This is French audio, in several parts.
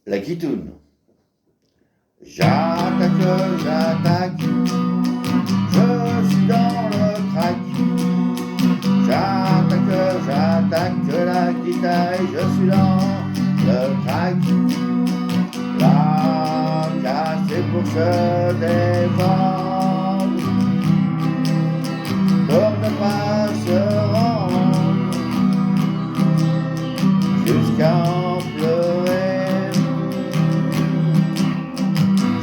La guitoune. J'attaque, j'attaque, je suis dans le crack. J'attaque, j'attaque la guitare, je suis dans le crack. La casse est pour se défendre, pour ne pas se rendre, jusqu'à en pleurer,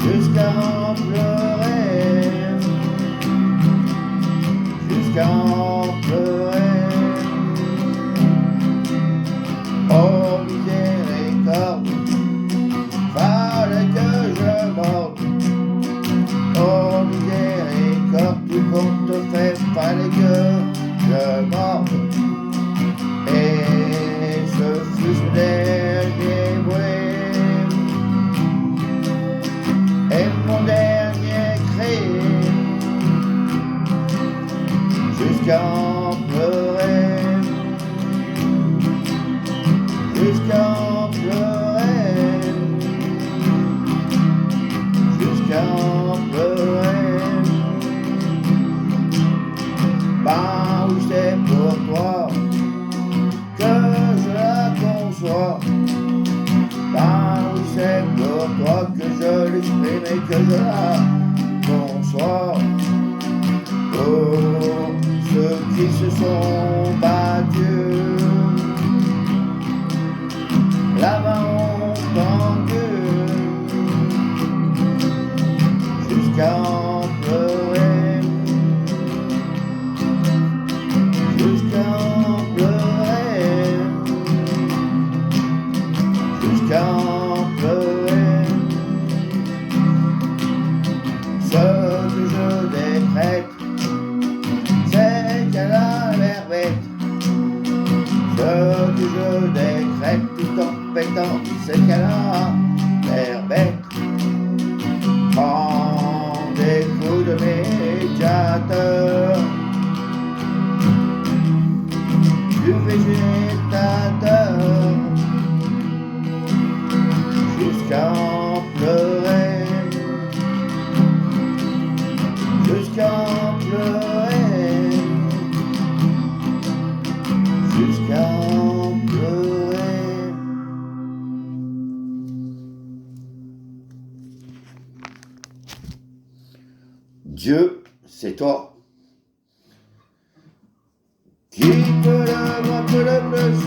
jusqu'à en pleurer, jusqu'à en pleurer. Oh miséricorde, fallait que je morde. Oh miséricorde, tout compte fait, fallait que je morde. Et ce fut ce dernier bruit, et mon dernier cri, jusqu'à en pleurer, jusqu'à en pleurer, jusqu'à en pleurer. Ben oui, c'est pour toi que je la conçois. Ben oui, c'est pour toi que je l'exprime et que je la conçois. Pour ceux qui se sont battus, la main tendue, jusqu'à en pleurer, jusqu'à en pleurer, jusqu'à en pleurer. Ce que je décrète, c'est qu'elle a l'air bête. Ce que je décrète tout en pétant, c'est qu'elle a l'air bête. Prends des coups de médiateur, du végétateur, jusqu'à en pleurer, jusqu'à en pleurer, jusqu'à en pleurer. Dieu, c'est toi. Qui peut le voir que le plus,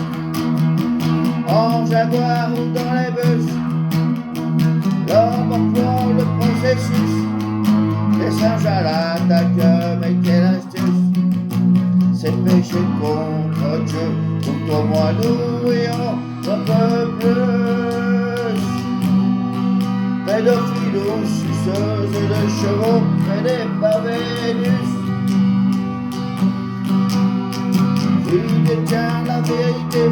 en jaguar ou dans les bus, l'homme pour le processus, les singes à l'attaque, mais quelle astuce, c'est péché contre Dieu, contre moi nous ayons un peu plus. Pédophiles, suceuses de chevaux, mais des parvenus. Il détient la vérité,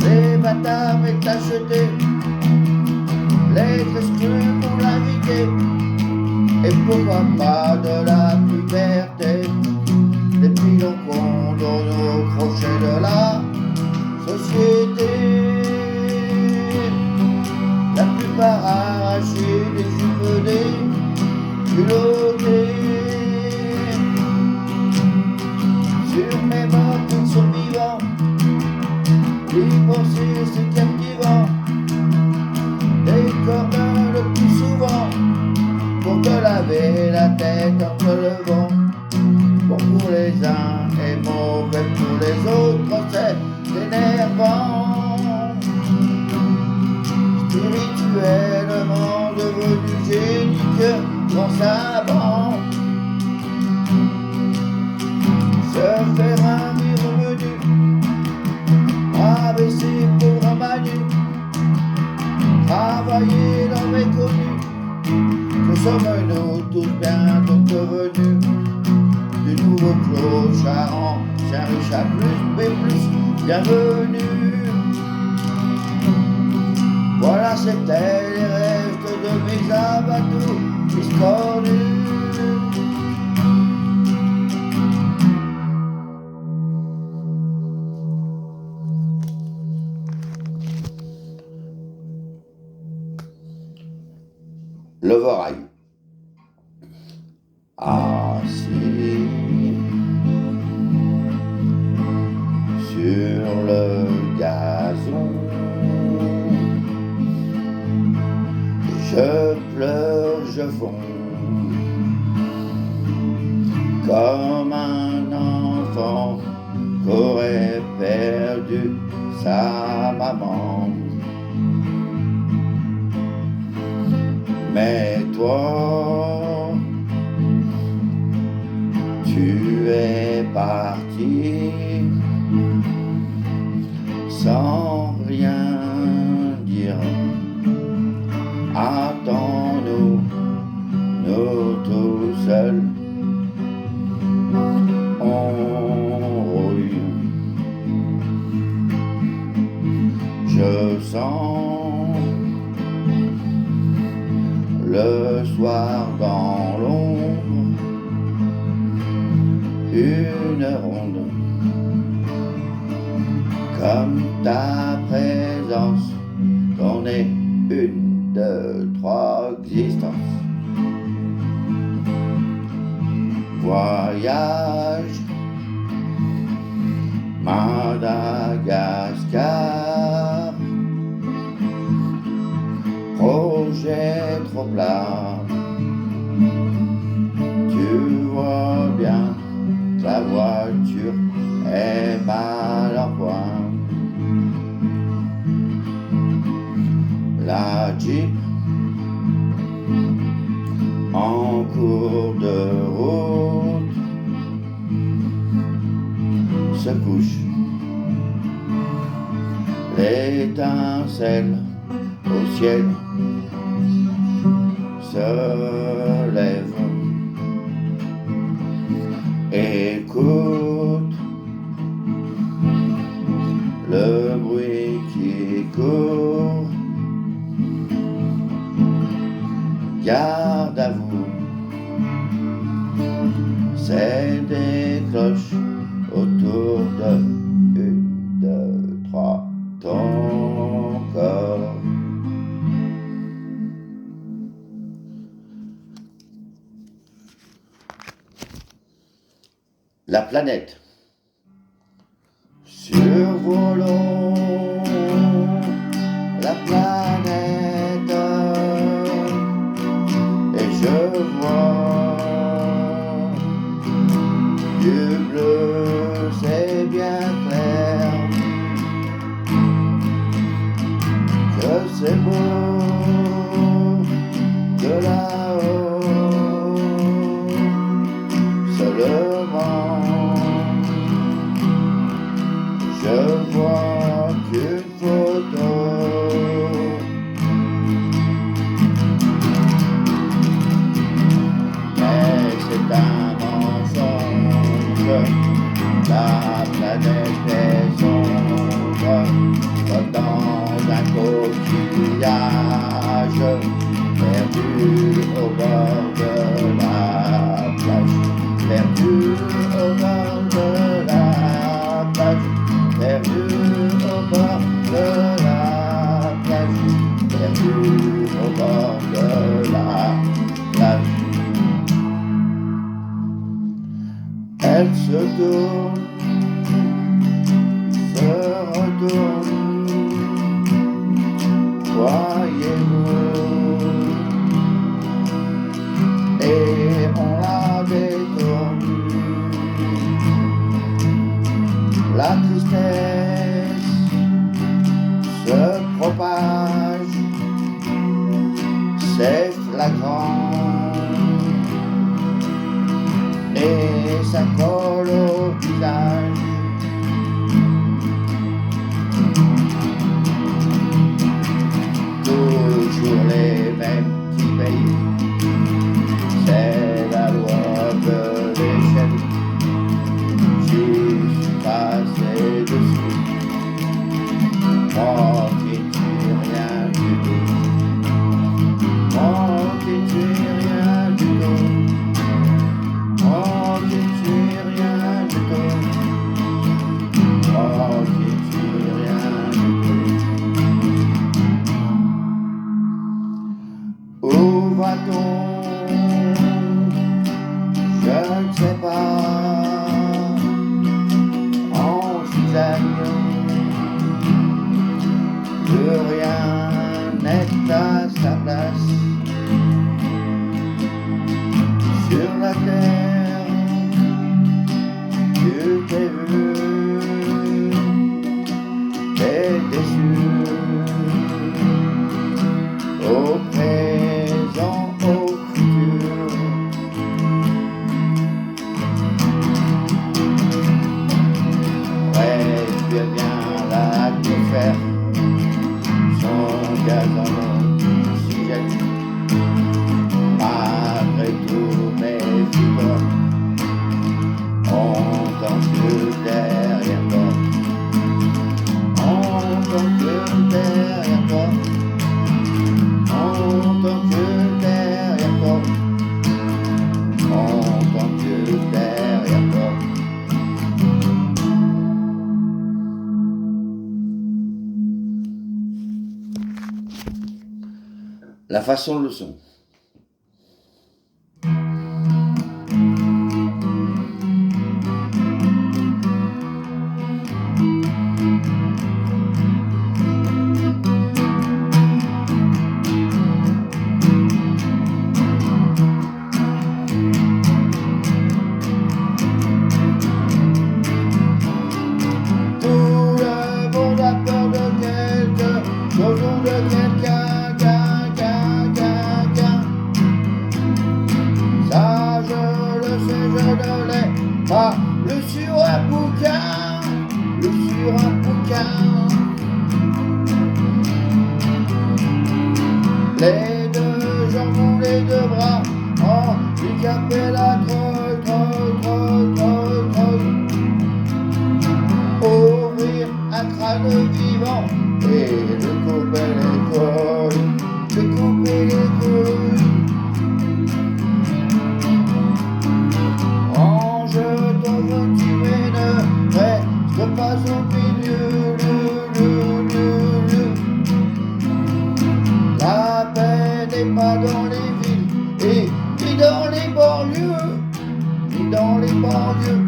les bâtards m'est acheté, les exclus pour l'inviter, et pourquoi pas de la liberté, des pilons qu'on donne au crochet de la société. La plupart arrachés, des jupes, des culottés. Sur mes morts, ils sont vivants. Les pensées, c'est captivant. Des cordons le plus souvent, pour te laver la tête en te levant. Bon pour les uns et mauvais pour les autres, c'est énervant. Spirituellement devenu génique dans sa bande, se faire un revenu, abaisser pour un manu, travailler dans mes connus, que sommes-nous tous bientôt devenus, du nouveau clochard ancien riche à plus, mais plus, bienvenue. Voilà, c'était les restes de mes abattus discordus. Loverai. Assis sur le gazon, je pleure, je fonds comme un enfant qu'aurait perdu sa maman. Mais toi, tu es parti sans rien dire. Attends-nous, nous tout seuls, on rouille. Je sens le soir dans l'ombre une ronde, comme ta présence, t'en est une, deux, trois existences. Voyage, Madagascar, projet trop plat. Tu vois bien que la voiture est mal en point. La Jeep en cours de route se couche. L'étincelle au ciel se lève. Écoute le bruit qui court. Garde à vous, c'est des cloches autour de une, deux, trois, ton corps. La planète. Survolons la planète et je vois du bleu, c'est bien clair que c'est beau de là-haut seulement. Je vois qu'une photo. Mais c'est un mensonge. La planète est sombre, comme dans un coquillage, perdu au bord de la plage, perdu au bord de la plage. Perdu au bord de la plage, perdu au bord de la plage. Elle se tourne, se retourne, voyez-vous, et on la détourne. La tristesse se propage, c'est flagrant, et ça colle au visage. Toujours les mêmes qui payent, c'est la loi de l'échelle. J'y suis passé dessus, moi qui ne suis rien du tout, moi qui ne suis rien du tout, moi qui ne suis rien. Plus rien n'est à sa place sur la terre. Tu t'es vu, t'es déçu. Au présent, au futur. Respire bien l'atmosphère, son gaz en eau s'y jette. Malgré tout, méfie-toi, entends que derrière toi, entends que derrière toi, entends que derrière toi, entends que derrière toi. La façon de le son. Tout le monde a peur de quelque chose ou de quelqu'un. Ça je le sais, je ne l'ai pas lu sur un bouquin, lu sur un bouquin. Les deux jambes ou les deux bras, handicapés la troille. Ouvrir un crâne vivant et de couper les couilles, de couper les couilles. En jetant vos tuer ne reste pas au milieu. La paix n'est pas dans les villes et ni dans les banlieues, ni dans les banlieues.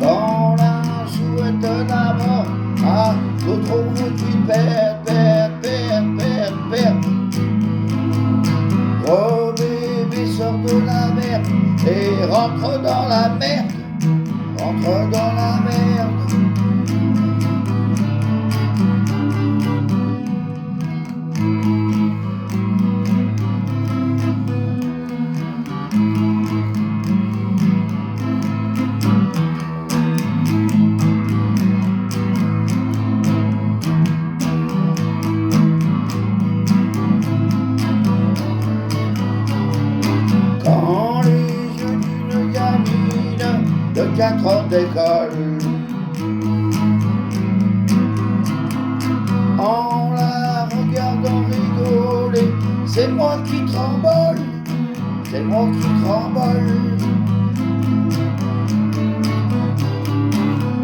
Dans l'un souhaite la mort, d'autres vous qui perdent. Gros bébé sort de la mer et rentre dans la merde, rentre dans la merde. Quand les yeux d'une gamine de 4 ans d'école, en la regardant rigoler, c'est moi qui tremble, c'est moi qui tremble.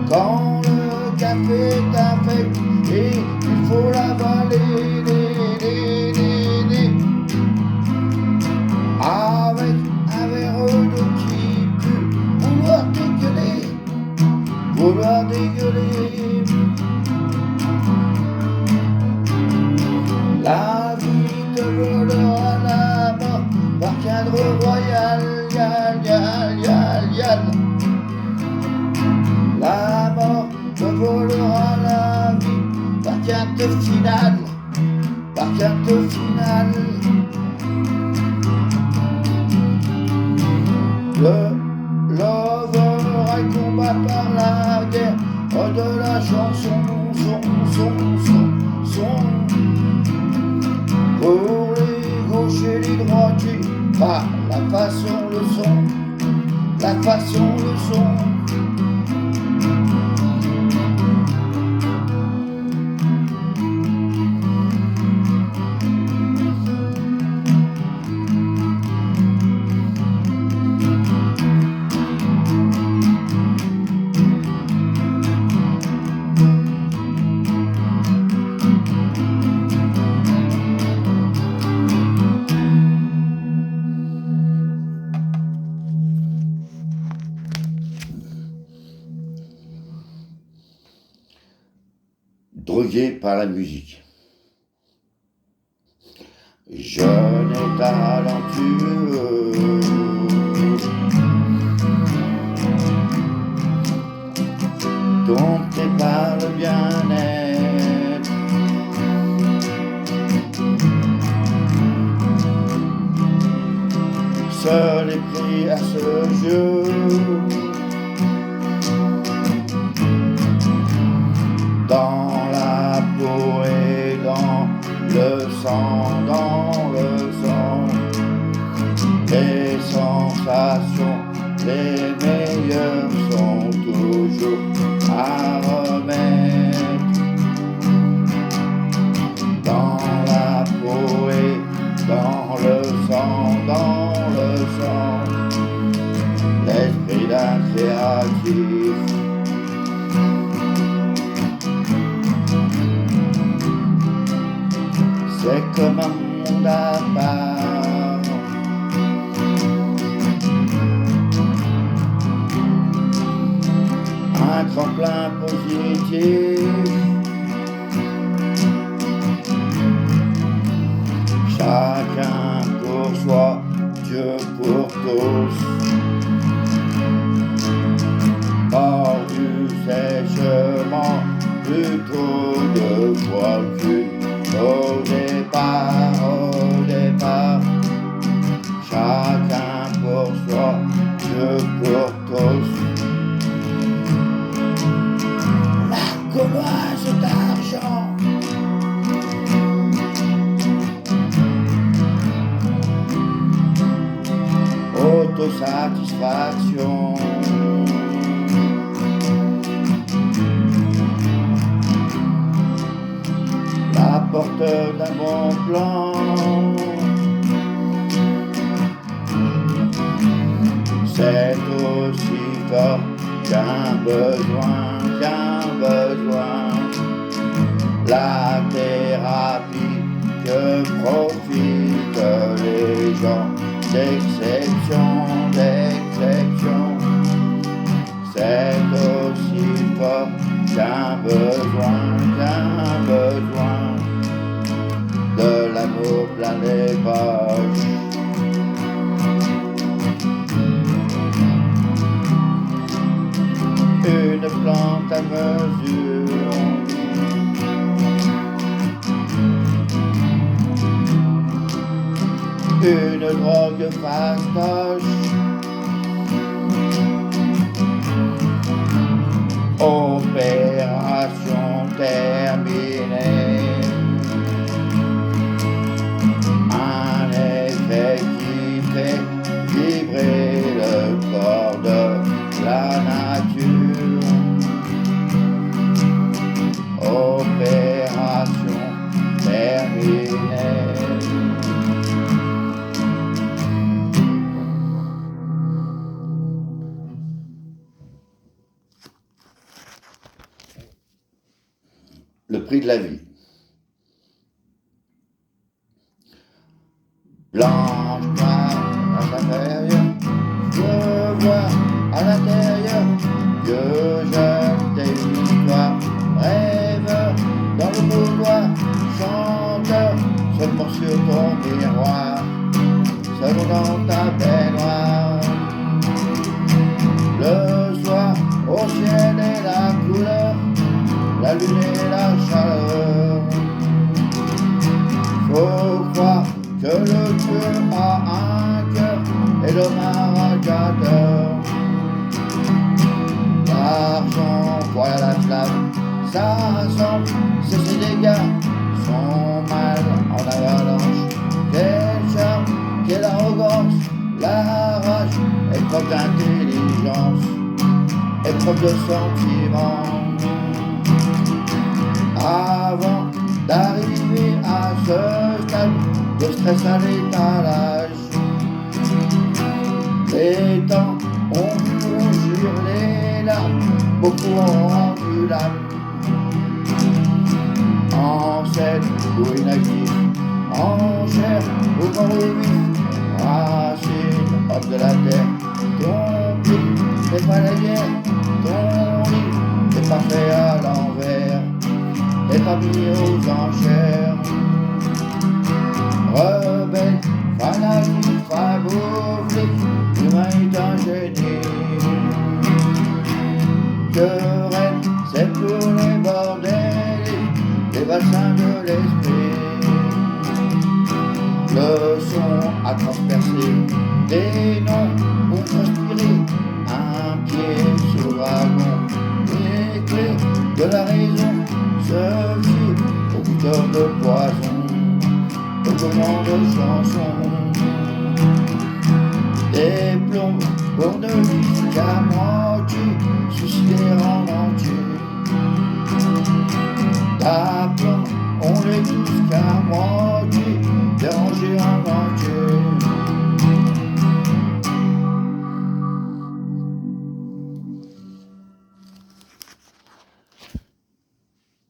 Quand le café est infect et il faut l'avaler, avec un verre d'eau qui pue, vouloir dégueuler. La vie te volera la mort par cadre royal, La mort te volera la vie par carte finale, par carte finale. Le lover combat par la guerre de la chanson, son. Pour les gauches et les droitiers, la façon, le son, la façon, le son. drogué par la musique. Jeune et talentueux, dompté par le bien-être, seul est pris à ce jeu. Dans la peau et dans le sang, les sensations, les meilleures sont toujours à remettre. Dans la peau et dans le sang, l'esprit d'un créatif. C'est comme un monde à part, un tremplin positif. Chacun pour soi, Dieu pour tous. Mordu sèchement, plutôt deux fois qu'une. Au départ, chacun pour soi, Dieu pour tous. La courage d'argent, autosatisfaction, porteur d'un bon plan, c'est aussi fort qu'un besoin, la thérapie que profitent les gens d'exception, c'est aussi fort qu'un besoin, de l'amour plein les poches. Une plante à mesure, une drogue fastoche, opération terminée. Vibrer le corps de la nature. Opération terminée. Le prix de la vie. Blanche, noire, à l'intérieur, je vois à l'intérieur que j'aime tes histoires, rêveur dans le boudoir, chanteur seulement sur ton miroir, seul dans ta baignoire. Le soir, au ciel et la couleur, la lune et la chaleur. Faut croire que le Dieu a un cœur et l'homme un radiateur. L'argent, voilà la flamme, ça semble, c'est ses dégâts, son mal en avalanche. Quel charme, quelle arrogance, la rage, épreuve d'intelligence, épreuve de sentiment. Avant d'arriver à ce stade de stress à l'étalage, les temps ont vu rougir les larmes, beaucoup ont rendu l'âme. En scène ou inactif, en chair ou mort ou vif, racine, homme de la terre, ton prix n'est pas la guerre, ton lit n'est pas fait à l'envers. n'est pas mis aux enchères. Rebelle, fanatique, fagouflique, l'humain est un génie. Querelle, c'est pour les bordéliques, les bassins de l'esprit. Le son a transpercé des noms, ont transpiré un pied sur le wagon. Les clés de la raison se fient au goûteur de poison, au comment de chansons. Des plombes pour ne vivre qu'à moitié, suicider en entier. D'aplomb, on les tous qu'à moitié, dérangés en entier.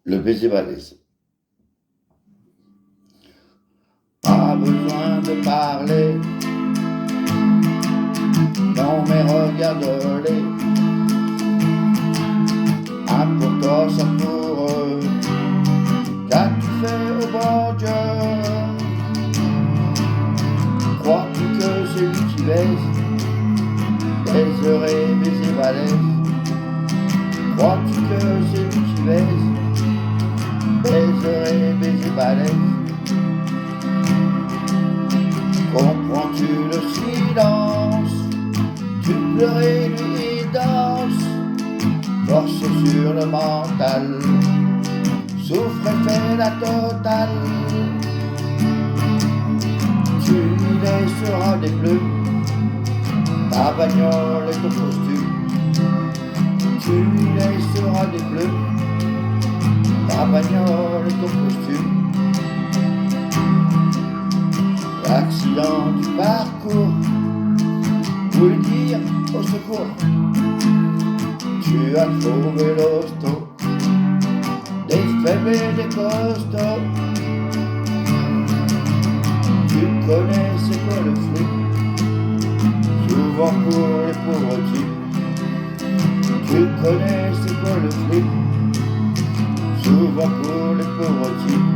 Le baiser balèze. Pas besoin de parler, non mais regarde-les. Un pour toi, ça pour eux. Qu'as-tu fait au bon Dieu? Crois-tu que c'est lui qui baise? Baiserait, baiser balèze. Crois-tu que c'est lui qui baise? Baiserait, baiser balèze. Comprends-tu le silence? Tu pleurais, lui il danse. Force sur le mental, souffre et fait la totale. Tu lui laisseras des plumes, ta bagnole et ton costume. Tu lui laisseras des plumes, ta bagnole et ton costume. L'accident du parcours voulait dire au secours. Tu as trouvé l'hosto, des faibles et des costauds. Tu connais c'est quoi le flip, souvent pour les pauvres types. Tu connais c'est quoi le flip, souvent pour les pauvres types.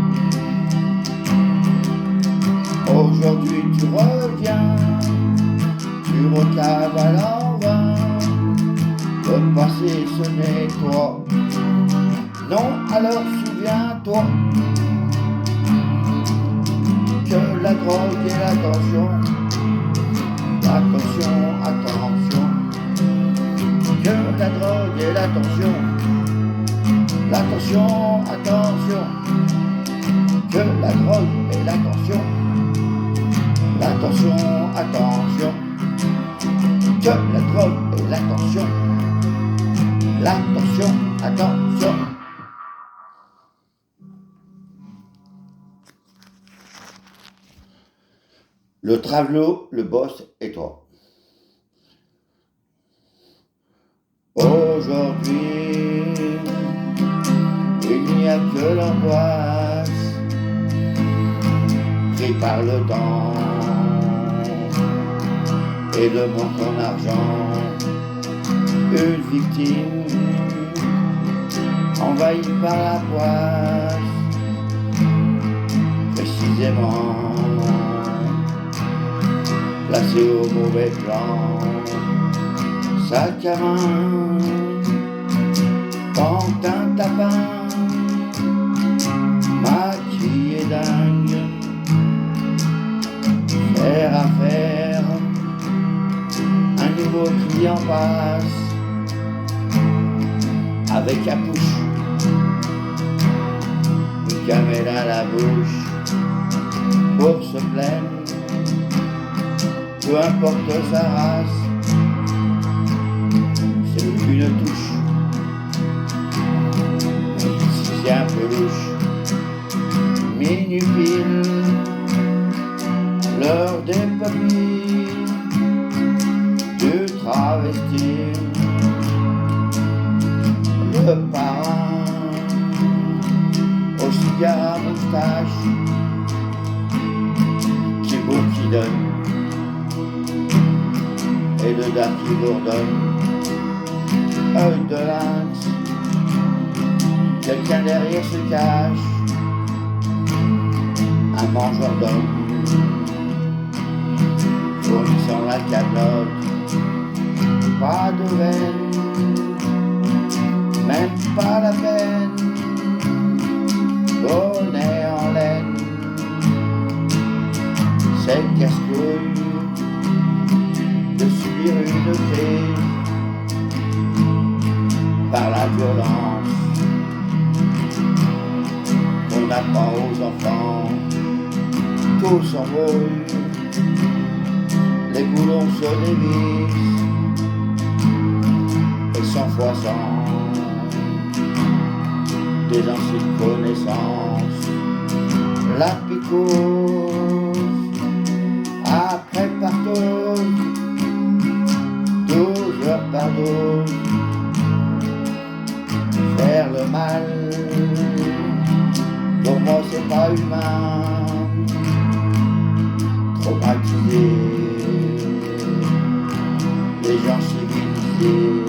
Aujourd'hui tu reviens, tu recavales en vain. Le passé ce n'est toi, non alors souviens-toi que la drogue et l'attention, attention, attention, que la drogue et l'attention, l'attention, attention, que la drogue et l'attention, l'attention, attention, que la drogue et l'attention. L'attention, attention. Le travelot, le boss et toi. Aujourd'hui, il n'y a que l'angoisse pris par le temps et le manque en argent. Une victime envahie par la poisse, précisément placée au mauvais plan. Sac à main, pantin tapin, maquillé dingue, faire affaire, un nouveau client passe. Avec la bouche, une camelle à la bouche, pour se plaindre, peu importe sa race, c'est une touche, même si c'est un peu louche, minupile, l'heure des papilles, du travesti. Le parrain au cigare à moustache, qui beau qui donne, et le dard qui bourdonne, œil de lynx, quelqu'un derrière se cache, un mangeur d'hommes, fournissant la calotte, pas de veine, même pas la peine, bonnet en laine, c'est casse-couille de subir une crise par la violence qu'on apprend aux enfants. Tout s'embrouille, les boulons se dévissent et 100 fois 100 des anciennes connaissances. La picose après partose, 12 heures par dose. Faire le mal, pour moi c'est pas humain. Traumatisé, les gens civilisés,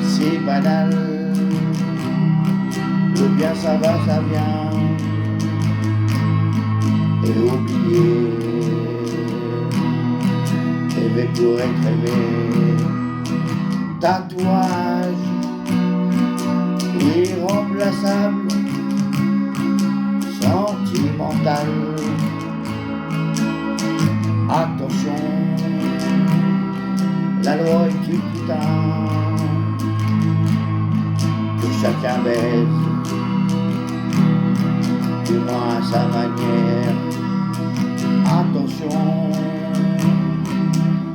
c'est banal. Le bien ça va, ça vient. Et oublier, rêver pour être rêvé. Tatouage irremplaçable, sentimental. Attention, la loi est une putain, que chacun baise, du moins à sa manière. Attention,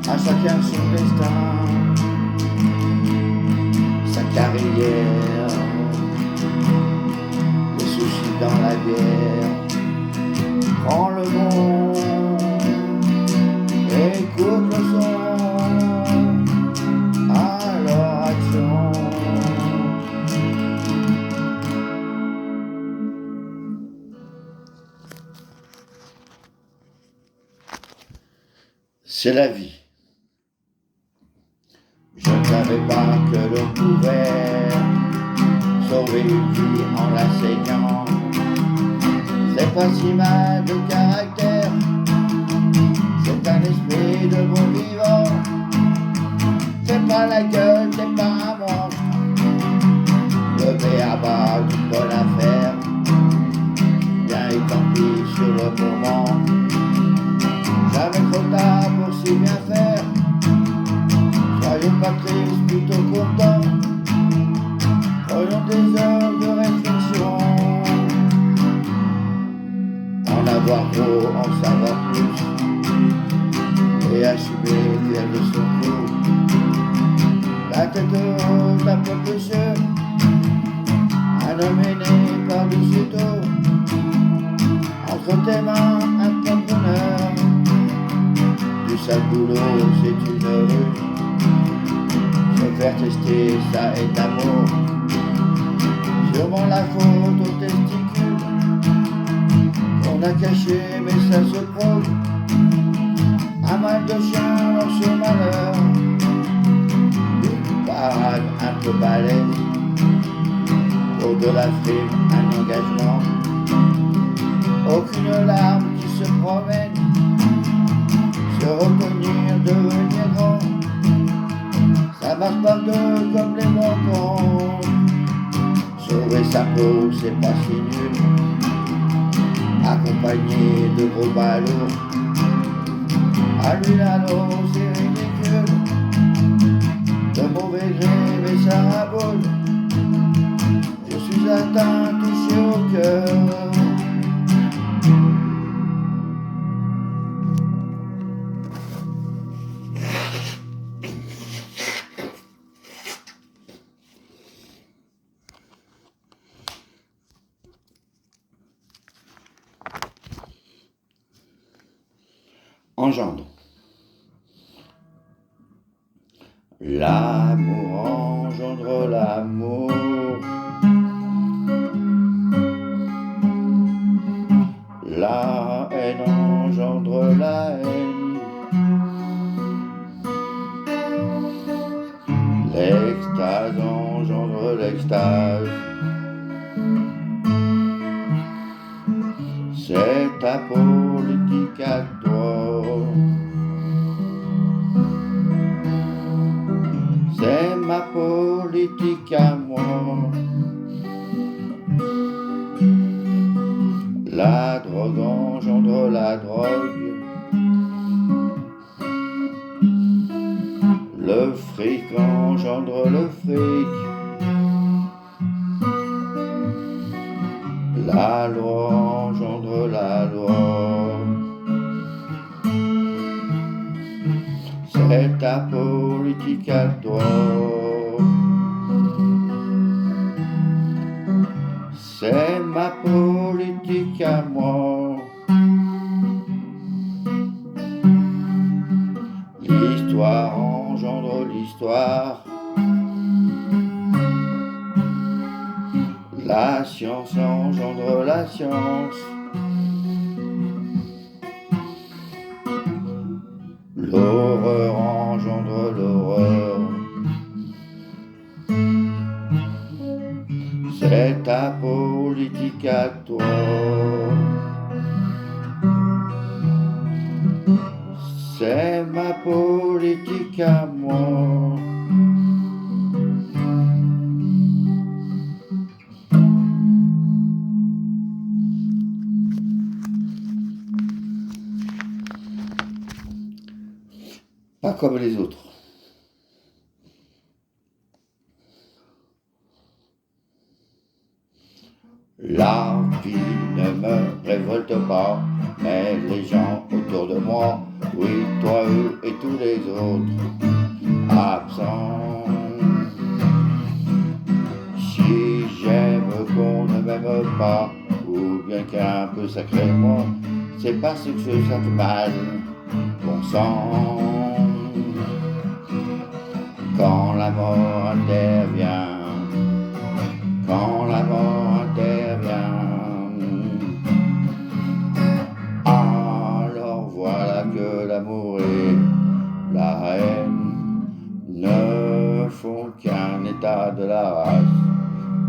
à chacun son destin, sa carrière, les soucis dans la bière. Prends le bon, écoute le son, alors action. C'est la vie. Je ne savais pas que l'on pouvait sauver une vie en l'enseignant. C'est pas si mal de caractère, c'est un esprit de bon vivant. C'est pas la gueule, c'est pas un monstre, le b.a.-ba d'une bonne affaire. Bien et tant pis sur le moment, jamais trop tard pour si bien faire. Soyons pas tristes, plutôt contents, prenons des heures de réflexion. En avoir trop, en savoir plus, et assumer fier de son coup. La tête haute, un peu plus sûr, un homme est né par-dessus tout. Entre tes mains, un porte-bonheur, du sale boulot, c'est une rue. Se faire tester, ça est amour. Sûrement la faute aux testicules, on a caché, mais ça se prouve. Un mal de chien dans ce malheur, une parade un peu balèze, pour de la frime, un engagement. Aucune larme qui se promène, se reconnaître, devenir grand. Ça marche par deux comme les bonbons. Sauver sa peau, c'est pas si nul, accompagné de gros balourds. À l'une à l'autre, c'est ridicule, de mauvais gré, mais ça raboule. Je suis atteint, touché au cœur. Engendre. L'amour engendre l'amour. La haine engendre la haine. L'extase engendre l'extase. ta politique à toi. C'est ma politique à moi. La drogue engendre la drogue. Le fric engendre le fric. La loi engendre la loi. C'est ta politique à toi. C'est ma politique à moi. L'histoire engendre l'histoire. La science engendre la science. L'horreur engendre l'horreur. C'est ta politique à toi. C'est ma politique à moi. Pas comme les autres. La vie ne me révolte pas, mais les gens autour de moi, oui, toi, eux et tous les autres, absents. Si j'aime qu'on ne m'aime pas, ou bien qu'un peu sacrément, c'est parce que ça fait mal, bon sang. Quand la mort intervient, quand la mort intervient, alors voilà que l'amour et la haine ne font qu'un état de la race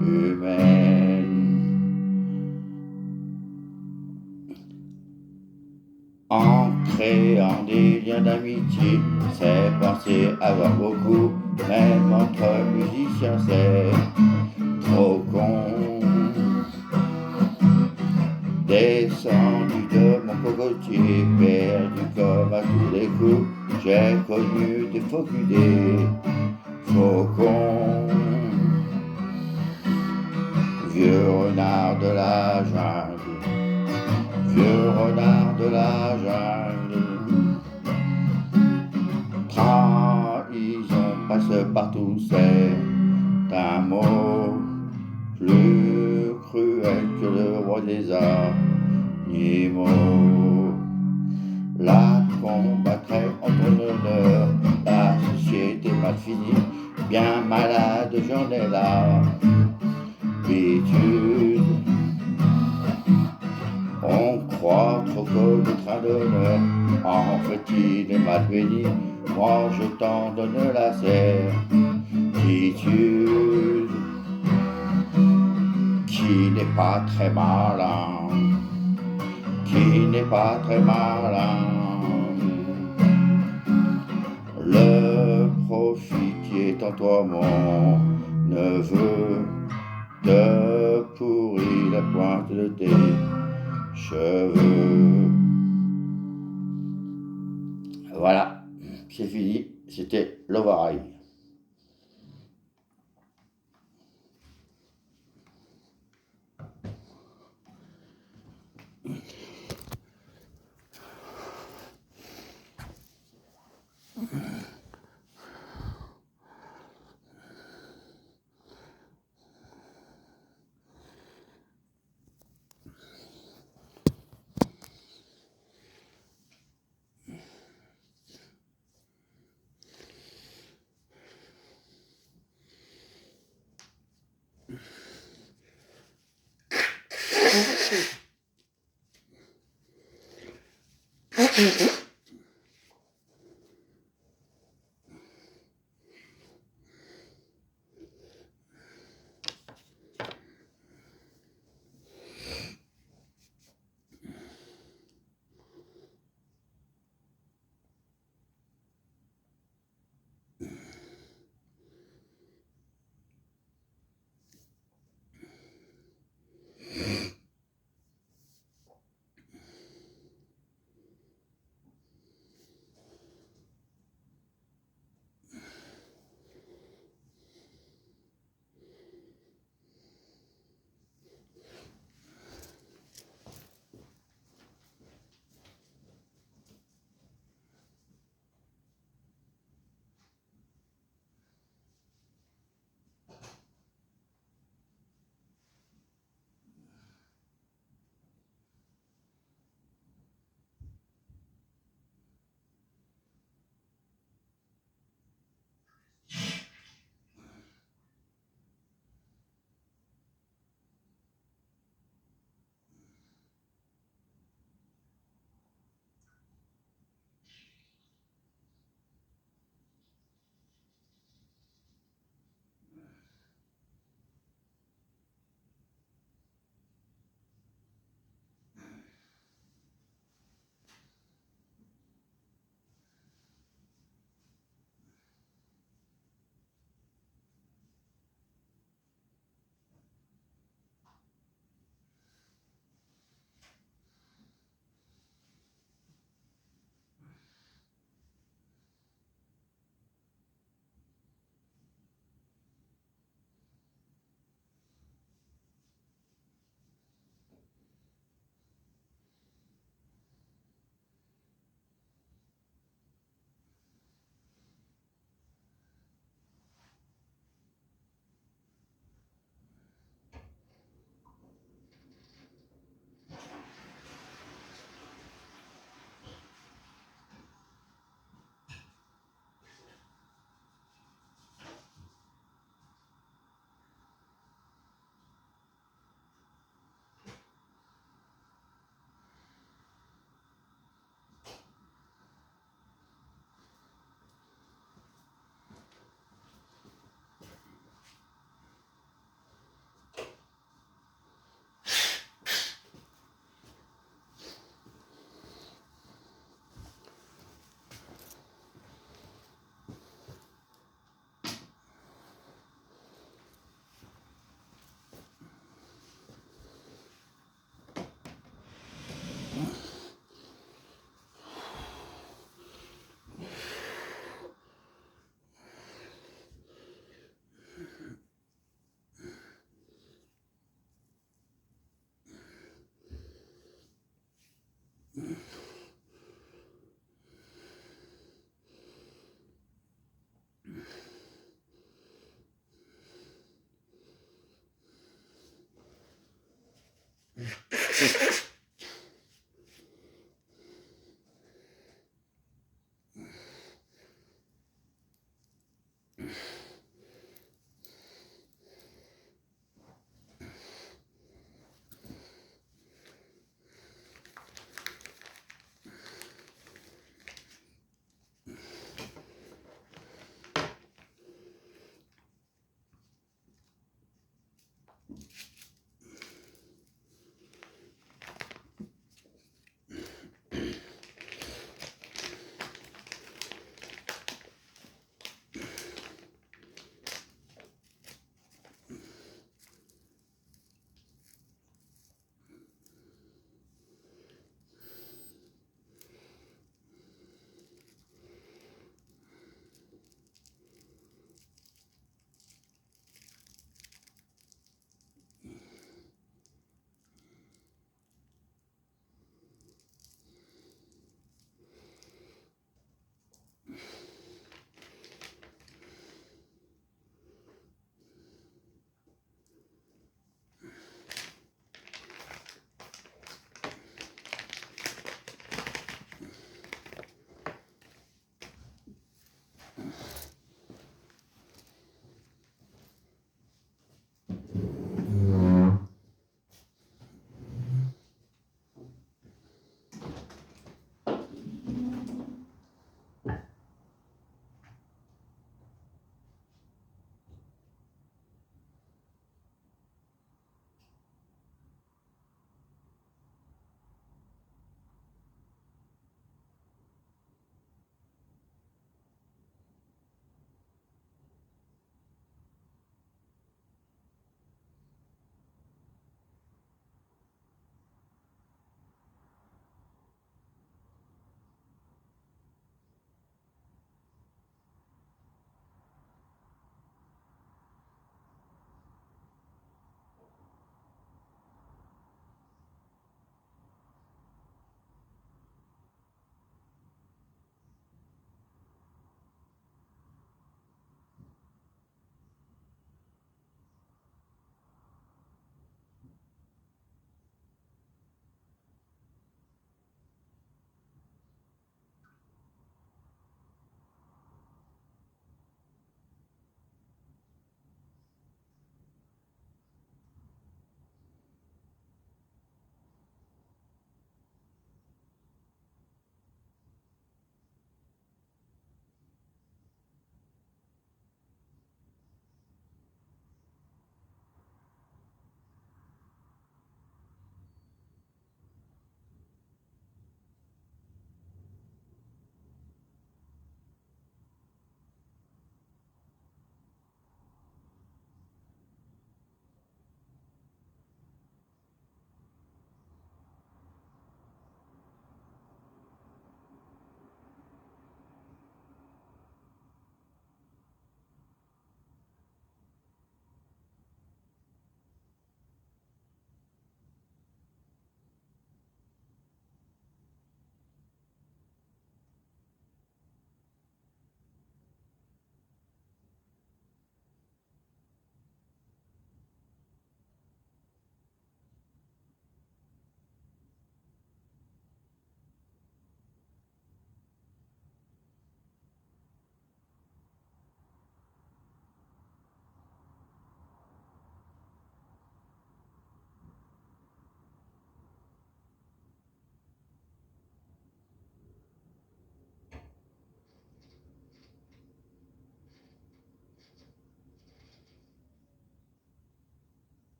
humaine. En créant des liens d'amitié, c'est penser avoir beaucoup, même entre musiciens c'est trop con. Descendu de mon cocotier, perdu comme à tous les coups, j'ai connu des faux culs, des faucons. Vieux renard de la jungle, vieux renard de la jungle. Trahison passe partout, c'est un mot plus cruel que le roi des animaux. La combattrait en ton honneur, la société mal finie, bien malade, j'en ai l'habitude. On croit trop qu'au train d'honneur, en fait il est mal béni, moi je t'en donne la certitude. Qui n'est pas très malin, qui n'est pas très malin. Le profit qui est en toi, mon neveu, te pourrit la pointe de tes cheveux. Voilà, c'est fini, c'était Loveraille.